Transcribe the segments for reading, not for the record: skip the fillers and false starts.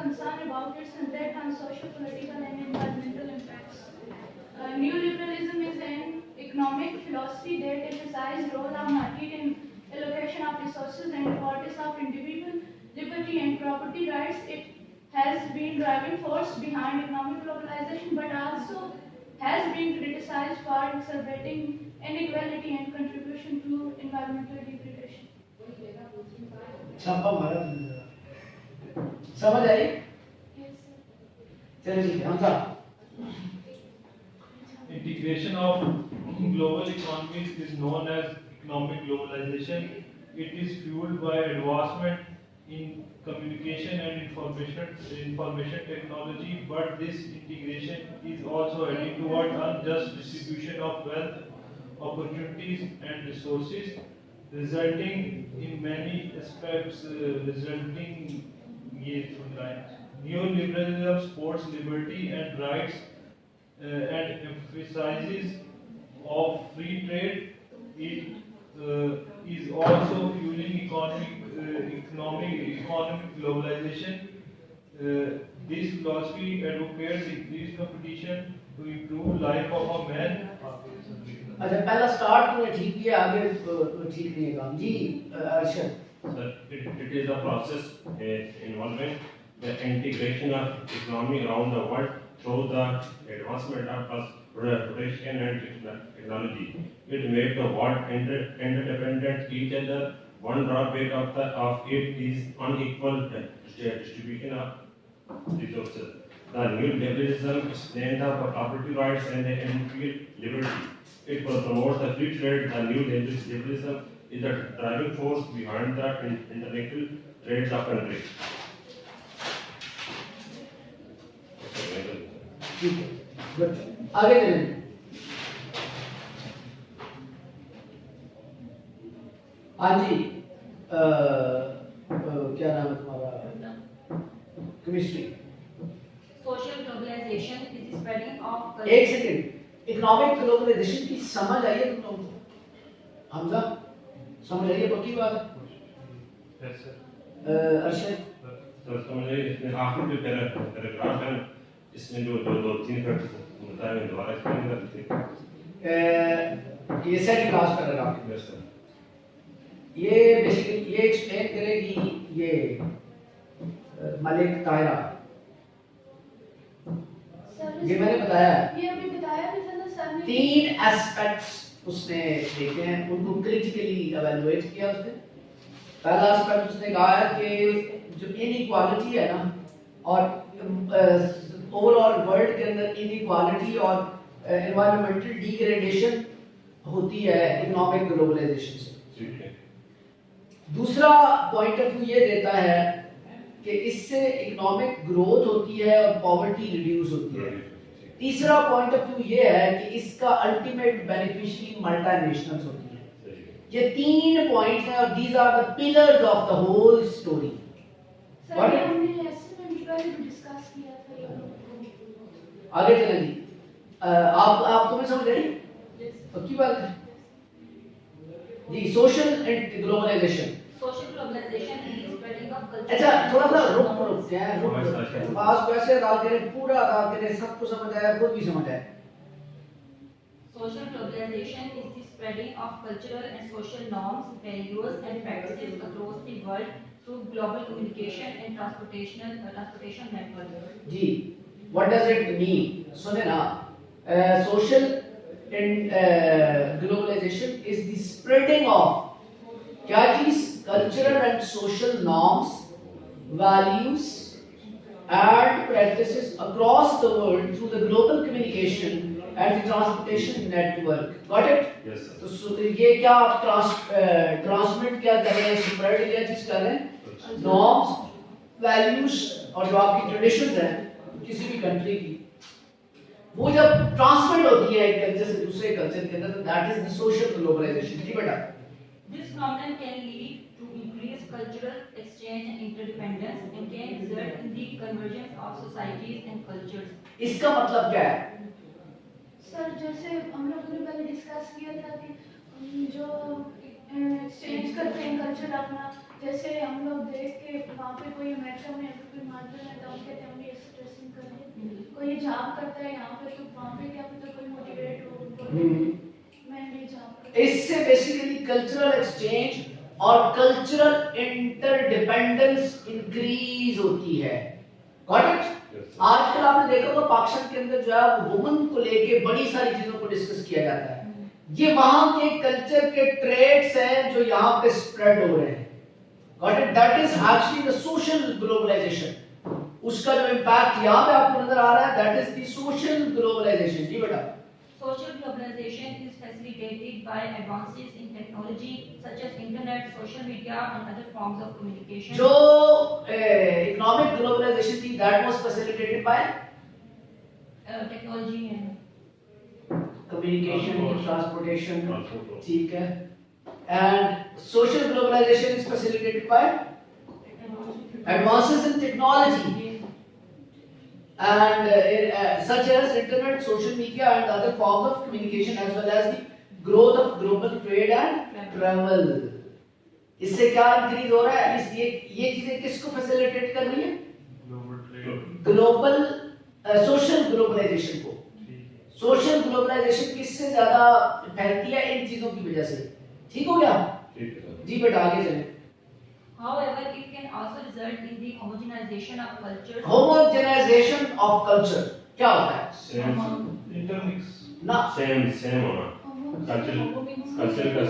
concern about its impact on social, political, and environmental impacts. Neoliberalism is an economic philosophy that emphasizes role of market in allocation of resources and importance of individual liberty and property rights. It has been driving force behind economic globalization, but also has been criticized for exacerbating inequality and contribution to environmental degradation. छापा मारा समझ आई? चलिए ठीक है हम साहब Integration of global economies is known as economic globalization. It is fueled by advancement in communication and information technology, but this integration is also heading toward unjust distribution of wealth, opportunities and resources, resulting in many aspects neoliberalism supports liberty and rights and emphasizes of free trade. It is also fueling economic globalization. This philosophy advocates increased competition to improve life of a man. अच्छा पहला start तुमने ठीक किया आगे ठीक नहीं है काम जी Arshad Sir, it is a process involving the integration of economy around the world through the advancement of production and technology. It makes the world interdependent each other. One drawback of it is unequal distribution of resources. The new liberalism explains the property rights and the individual liberty. It promotes the free trade. The new liberalism is the driving force behind the international trade of countries. ठीक है good आगे चलें हाँ जी क्या नाम है तुम्हारा chemistry Social globalization is the spreading of एक सेकंड इकोनॉमिक ग्लोबलाइजेशन की समझ आई है तुम लोगों को हमजा समझ आई है पक्की बात है Yes, sir. अर्शद तो समझिए इसमें आखिरी जो पैराग्राफ है इसमें जो दो तीन फैक्टर बताए हैं दोबारा एक्सप्लेन कर दीजिए ये second last paragraph yes sir ये बेसिकली ये एक्सप्लेन करेगी ये मलिक ताहिरा ये मैंने बताया ये अभी बताया भी था ना सर ने। तीन एस्पेक्ट्स उसने देखे हैं उनको क्रिटिकली एवेलुएट किया उसने पहला एस्पेक्ट उसने कहा है कि जो इनइक्वालिटी है ना और ओवरऑल वर्ल्ड के अंदर इनइक्वालिटी और एनवायरमेंटल डिग्रेडेशन होती है इकोनॉमिक ग्लोबलाइजेशन से ठीक है दूसरा पॉइंट ऑफ व्यू ये देता है कि इससे इकोनॉमिक ग्रोथ होती है और पॉवर्टी रिड्यूस होती है तीसरा पॉइंट ऑफ व्यू ये है कि इसका अल्टीमेट बेनिफिशियरी मल्टीनेशनल्स होती है ये तीन पॉइंट्स हैं और these are the pillars of the whole story sir ये हमने एस्टिमेट पहले भी डिस्कस किया था ये। आगे चलें जी आप तुम्हें समझ आई पक्की बात है जी social and globalization social globalization is the spreading of culture. अच्छा थोड़ा सा रुक क्या है रुक पास वैसे डाल के पूरा डाल के सबको समझ आया खुद भी समझ आया Social globalization is the spreading of cultural and social norms, values, and practices across the world through global communication and transportation networks. जी व्हाट डज इट मीन सुने ना social and globalisation is the spreading of क्या चीज cultural and social norms values and practices across the world through the global communication and the transportation network. Got it? Yes sir तो ये क्या आप transmit क्या कर रहे हैं स्प्रेड क्या चीज कर रहे हैं नॉर्म्स वैल्यूज और जो आपकी ट्रेडिशंस हैं किसी भी कंट्री की वो जब ट्रांसमिट होती है एक कल्चर से दूसरे कल्चर के अंदर that is the social globalization जी बेटा This phenomenon can lead to increased cultural exchange and interdependence and can result in the convergence of societies and cultures. इसका मतलब क्या है सर जैसे हम लोगों ने पहले डिस्कस किया था कि जो एक्सचेंज करते हैं कल्चर अपना जैसे हम लोग देख के वहाँ पे कोई अमेरिका में अगर कोई मार्जिन है तो हम कहते हैं हम ये स्ट्रेसिंग करें, कोई जॉब करता है यहाँ पे तो वहाँ पे क्या पता कोई मोटिवेट हो मैं ये जॉब करता इससे बेसिकली कल्चरल एक्सचेंज और कल्चरल इंटरडिपेंडेंस इंक्रीज होती है। Got it? आजकल आपने देखा होगा पाकिस्तान के अंदर जो है वुमन को लेके बड़ी सारी चीजों को डिस्कस किया जाता है। ये वहां के कल्चर के ट्रेड्स हैं जो यहाँ पे स्प्रेड हो रहे हैं। Got it? That is actually the social globalisation. उसका जो इम्पैक्ट यहाँ पे आपको नजर आ रहा है that is the social globalization. जी बेटा। Social globalization is facilitated by advances in technology such as internet, social media, and other forms of communication. जो इकोनॉमिक ग्लोबलाइजेशन थी that was facilitated by Technology and communication, transportation, Transport. ठीक है। And social globalisation is facilitated by advances in technology and such as internet, social media and other forms of communication as well as the growth of global trade and travel. इससे क्या increase हो रहा है? इस ये चीजें किसको facilitate कर रही है? ग्लोबल सोशल ग्लोबलाइजेशन को। सोशल ग्लोबलाइजेशन किससे ज्यादा फैलती है? इन चीजों की वजह से। ठीक हो गया? जी बेटा आगे चलें। However, it can also result in the homogenization of cultures. Homogenisation of culture क्या होता है? इंटरमिक्स ना सेम होना, कल्चर का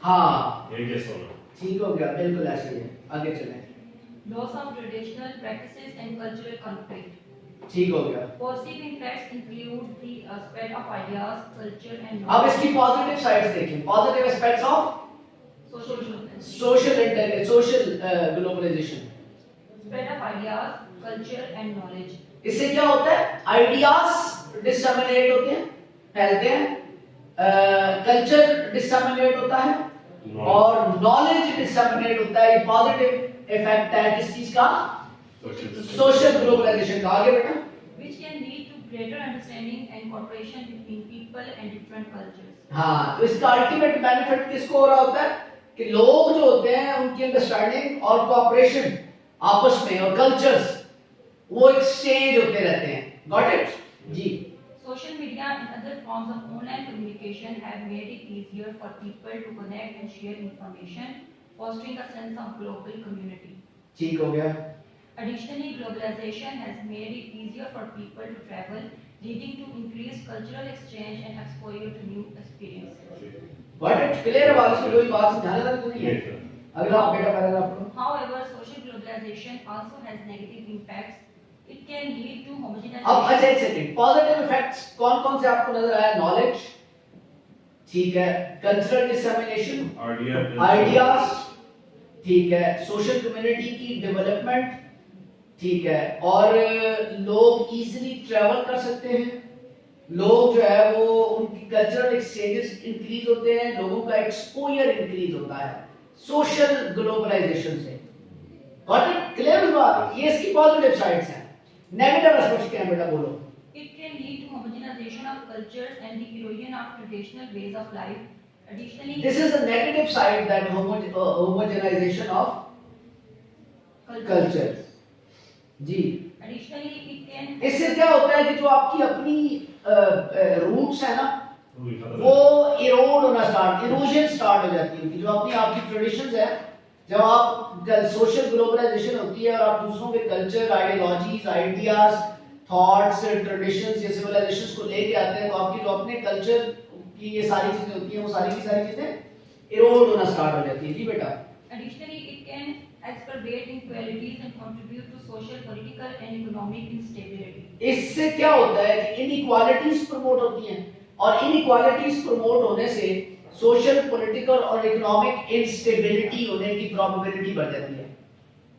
हाँ एक जैसा होना। ठीक हो गया, बिल्कुल ऐसे ही है। आगे चलें। Loss of traditional practices and cultural conflict. ठीक हो गया। Positive impacts include the spread of ideas, culture, and अब इसकी पॉजिटिव साइड्स देखें। Positive aspects of social influence. Social globalisation. Spread of ideas, culture, and knowledge. इससे क्या होता है? आइडियाज डिसमिनेट होते हैं, फैलते हैं। कल्चर डिसमिनेट होता है और नॉलेज डिसमिनेट होता है। ये पॉजिटिव इफेक्ट है किस चीज का? सोशल ग्लोबलाइजेशन का। आगे बेटा। Which can lead to greater understanding and cooperation between people and different cultures. हाँ, तो इसका अल्टीमेट बेनिफिट किसको हो रहा होता है कि लोग जो होते हैं उनकी अंडरस्टैंडिंग और कोऑपरेशन आपस में और कल्चर्स वो एक्सचेंज होते रहते हैं। Got it? जी। Social media and other forms of online communication have made it easier for people to connect and share information, fostering a sense of global community. ठीक हो गया। Additionally, globalization has made it easier for people to travel, leading to increased cultural exchange and exposure to new experiences. Got it? Clear है बात? इसमें कोई बात समझाने वाली तो नहीं है? अगला बेटा पैराग्राफ पढ़ो। However, social globalization also has negative impacts. It can lead to अब homogenization. अच्छा एक सेकंड, पॉजिटिव इफेक्ट्स कौन कौन से आपको नजर आया? नॉलेज, ठीक है, कल्चरल डिसमिनेशन, आइडियाज, ठीक है, सोशल कम्युनिटी की डेवलपमेंट, ठीक है, और लोग इजीली ट्रैवल कर सकते हैं। लोग जो है वो उनकी कल्चरल एक्सचेंजेस इंक्रीज होते हैं, लोगों का एक्सपोजर इंक्रीज होता है सोशल ग्लोबलाइजेशन से। Got it? क्लियर हुआ? ये इसकी पॉजिटिव साइड्स हैं। नेगेटिव एस्पेक्ट्स क्या हैं बेटा? बोलो। It can lead to homogenization of cultures and the erosion of traditional ways of life. Additionally, This is a negative side, that homogenization of culture. Ji. Additionally, it can इससे क्या होता है कि जो आपकी अपनी रूट्स है ना वो इरोड होना इरोजन स्टार्ट हो जाती है उनकी। जो अपनी आपकी ट्रेडिशंस है, जब आप सोशल ग्लोबलाइजेशन होती है और आप दूसरों के culture, ideologies, ideas, thoughts, traditions या सिविलाइजेशंस को लेके आते हैं, तो आपकी जो अपने कल्चर की ये सारी चीजें होती हैं वो सारी की सारी चीजें इरोड होना स्टार्ट हो जाती है। जी बेटा। Additionally, it can exacerbate inequalities and contribute to social, political, and economic instability. इससे क्या होता है कि इनइक्वालिटीज प्रमोट होती हैं और इनइक्वालिटीज प्रमोट होने से सोशल, पॉलिटिकल और इकोनॉमिक इंस्टेबिलिटी होने की प्रोबेबिलिटी बढ़ जाती है।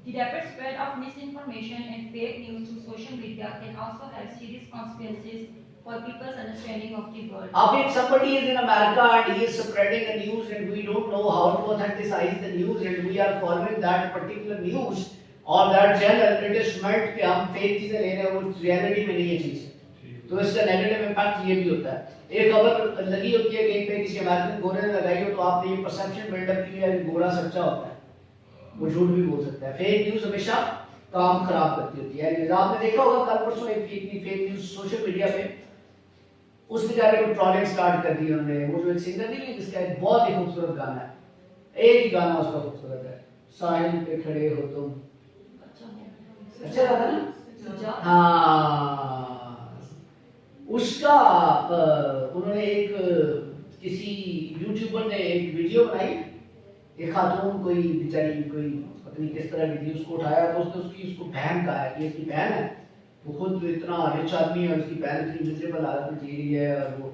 The rapid spread of misinformation and fake news through social media can also have serious consequences for people's understanding of the world. If somebody is in America and he is spreading the news and we don't know how to authenticize the news and we are following that particular news or that channel, it is meant कि हम fake चीजें ले रहे हैं, वो reality में नहीं है चीज। तो इसका नेगेटिव इम्पैक्ट ये भी होता है। एक खबर लगी होती है कहीं पे किसी अमेरिकन गोरे ने लगाई हो, तो आपने ये परसेप्शन बिल्डअप की है गोरा सच्चा होता है। वो झूठ भी बोल सकता है। फेक न्यूज हमेशा काम खराब करती होती है। आपने देखा होगा कल परसों एक फेक न्यूज सोशल मीडिया पे, उस बेचारे को ट्रोलिंग स्टार्ट कर दी उन्होंने। वो जो एक सिंगर नहीं है जिसका एक बहुत ही खूबसूरत गाना है, एक ही गाना उसका खूबसूरत है, साहिल पे खड़े हो तुम, अच्छा लगा ना? हाँ, उसका उन्होंने एक किसी यूट्यूबर ने एक वीडियो बनाई, एक खातून कोई बेचारी कोई पत्नी किस तरह की थी, उसको उठाया तो उसने उसको बहन कहा है कि इसकी बहन है, वो खुद इतना रिच आदमी है, उसकी बहन इतनी मिजरेबल हालत में जी रही है, और वो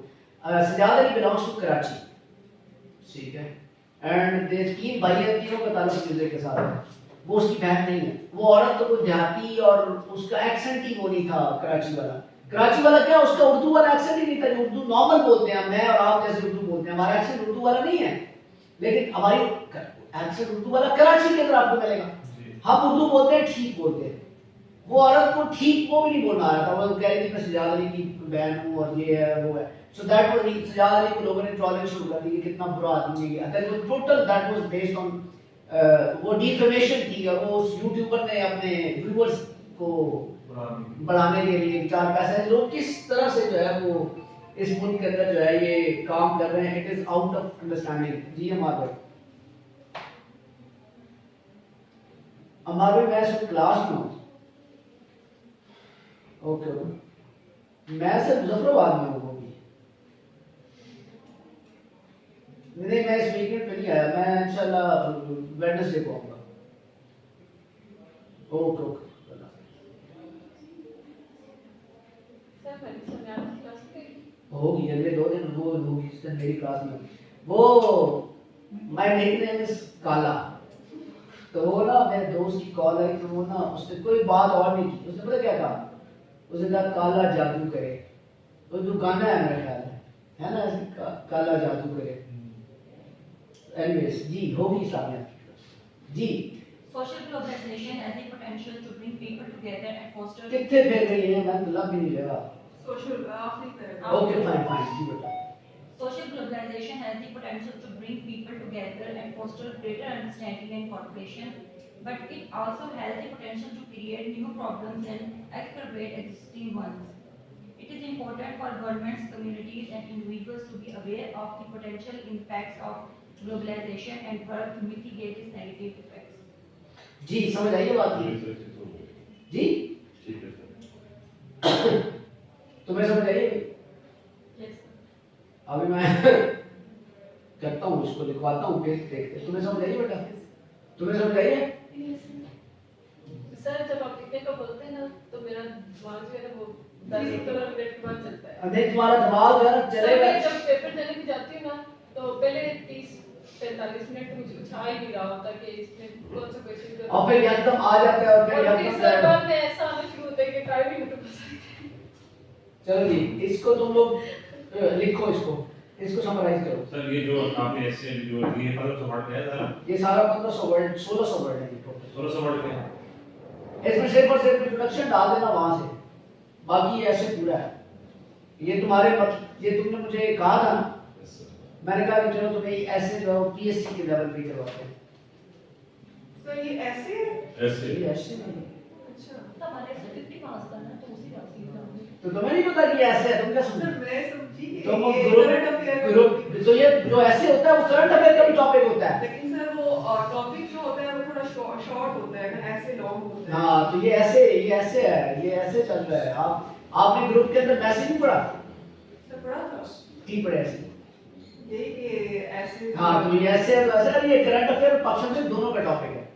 सजाद अली बिलोंग्स टू कराची, ठीक है, एंड दे तीन भाई हैं, तीनों का ताल्लुक म्यूजिक के साथ है। वो उसकी बहन नहीं है, वो औरत तो कोई देहाती और उसका एक्सेंट ही वो नहीं था कराची वाला। कराची वाला क्या, उसका उर्दू वाला एक्सेंट ही नहीं था, उर्दू नॉर्मल बोलते हैं, मैं और आप जैसे उर्दू बोलते हैं, हमारा एक्सेंट उर्दू वाला नहीं है, लेकिन हमारी एक्सेंट उर्दू वाला कराची के अंदर आपको मिलेगा। हम उर्दू बोलते हैं, ठीक बोलते हैं, वो औरत को ठीक वो भी नहीं बोलना आ रहा था, वो कह रही थी मैं सजाद अली की बहन हूँ और ये है वो है। So that was Sajjad Ali को लोगों ने ट्रोलिंग शुरू कर दी कि कितना बुरा आदमी है। That was total, that was based on वो डिफेमेशन थी, और वो उस यूट्यूबर ने अपने व्यूअर्स को बढ़ाने के लिए चार पैसे, लोग किस तरह से जो है वो इस मुल्क के अंदर जो है ये काम कर रहे हैं, it is out of understanding. जी हमारे मैं इस क्लास में हूँ, ओके मैं सिर्फ मुजफ्फराबाद में हूँ, वो भी नहीं, मैं इस वीकेंड पे नहीं आया, मैं इंशाल्लाह वेडनेसडे को आऊंगा। ओके ओके होगी अगले 2 दिन, वो होगी इस दिन मेरी क्लास में। वो माय निकनेम इज काला, तो वो ना मेरे दोस्त की कॉल आई, तो वो ना उसने कोई बात और नहीं की, उसने पता क्या कहा, उसने कहा काला जादू करे, वो जो गाना है मेरा ख्याल है ना ऐसे काला जादू करे। एनीवेज जी होगी सामने जी। Social globalization has the potential to bring people together and foster. कितने फेर रही है, मैं तो लग भी नहीं रहा। Social आखिरी तरफ। ओके फाइन जी बेटा। Social globalization has the potential to bring people together and foster greater understanding and cooperation, but it also has the potential to create new problems and exacerbate existing ones. It is important for governments, communities, and individuals to be aware of the potential impacts of globalization and work to mitigate its negative effects. जी समझ आइए बात की जी, तुम्हें समझ आइए? Yes. अभी मैं करता हूँ, उसको लिखवाता हूँ, पेज देखते। तुम्हें समझ आइए बेटा? तुम्हें समझ आइए? सर जब आप लिखने का बोलते हैं ना, तो मेरा दिमाग जो है ना वो 10-15 मिनट के बाद चलता है। नहीं तुम्हारा दिमाग जो है चलेगा। जब पेपर देने की जाती हूँ ना, तो पहले 30-45 मिनट मुझे कुछ आ ही नहीं रहा होता कि इसमें कौन सा क्वेश्चन और फिर एकदम आ जाता है, और फिर एकदम सर बाद में ऐसा आना शुरू होता है कि टाइम ही नहीं बचता। चलो जी, इसको तुम लोग लिखो, इसको समराइज करो। सर ये जो आपने ऐसे जो ये 1500 वर्ड है जरा, ये सारा 1500 वर्ड 1600 वर्ड है, 1600 वर्ड है। इसमें सिर्फ और सिर्फ इंट्रोडक्शन डाल देना वहां से, बाकी ऐसे पूरा है। ये तुम्हारे ये तुमने मुझे कहा था ना, मैंने कहा कि चलो तुम्हें ऐसे जो पीएससी के लेवल पे करवाते हैं। सर ये ऐसे है? ये ऐसे नहीं, अच्छा तो हमारे से 50 मार्क्स का ना, तो उसी बात की तो तुम्हें नहीं पता कि ये ऐसे है, तुम क्या समझ? सर मैं समझी कि तुम ये ग्रुप करंट अफेयर तो ये जो ऐसे होता है वो करंट अफेयर का भी टॉपिक होता है। लेकिन सर वो टॉपिक जो होता है वो थोड़ा शॉर्ट होता है, अगर ऐसे लॉन्ग होता है। हाँ तो ये ऐसे है, ये ऐसे चल रहा है। आपने ग्रुप के अंदर मैसेज नहीं पढ़ा? सर पढ़ा था ठीक पढ़े ऐसे। यही कि ऐसे। हाँ तो ये ऐसे सर, ये करंट अफेयर और पक्ष दोनों का टॉपिक है।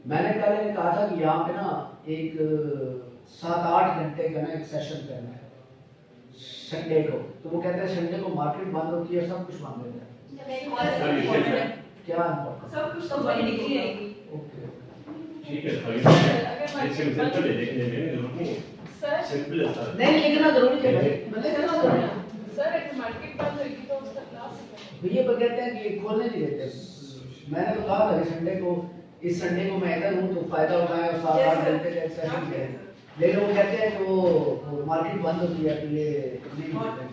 मैंने कल कहा था कि यहाँ पे ना एक 7-8 घंटे का ना एक सेशन करना है संडे को, तो वो कहते हैं संडे को मार्केट बंद होती है, सब कुछ बंद होता है। क्या सब कुछ तो मेरी डिग्री आएगी। ओके ठीक है, अगर ये सिंपल है, देखने में जरूरत नहीं है, सर सिंपल है सर। नहीं लिखना जरूरी है भाई, मतलब लिखना जरूरी है। सर एक मार्केट बंद होगी तो उसका क्लास भैया पर कहते हैं कि खोलने नहीं देते। मैंने तो कहा था कि संडे को, इस संडे को मैं इधर हूँ तो फायदा उठाएं और 7-8 घंटे का एक सेशन करें। लेकिन वो कहते हैं कि वो मार्केट बंद होती है तो ये नहीं होता है।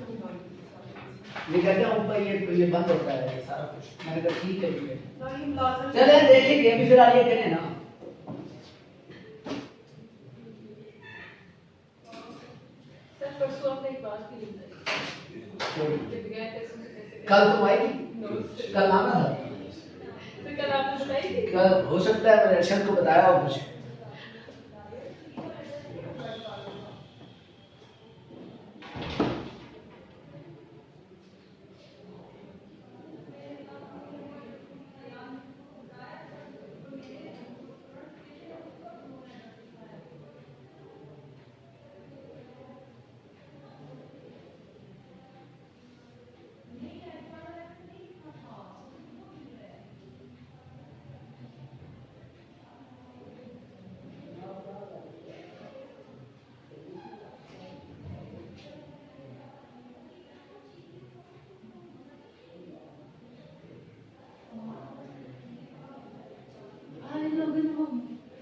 ये कहते हैं ऊपर ये बंद होता है सारा कुछ। मैंने कहा ठीक है ठीक है, चले देखेंगे अभी फिलहाल ये करें ना। सर परसों आपने एक बात की कल तुम आई थी, कल आना था, तो कल आपने बताई थी? कल हो सकता है मैंने अक्षर को बताया हो कुछ।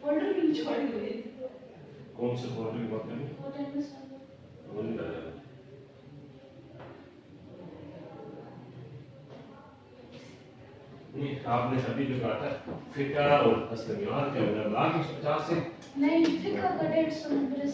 फोल्डर क्यों छोड़ गए? कौन से फोल्डर की बात करें? वो टाइम में सब वो नहीं डाला। नहीं, आपने सभी जो कहा था फिका और असलमियात के अंदर लाख 150 से नहीं, फिका का 150 में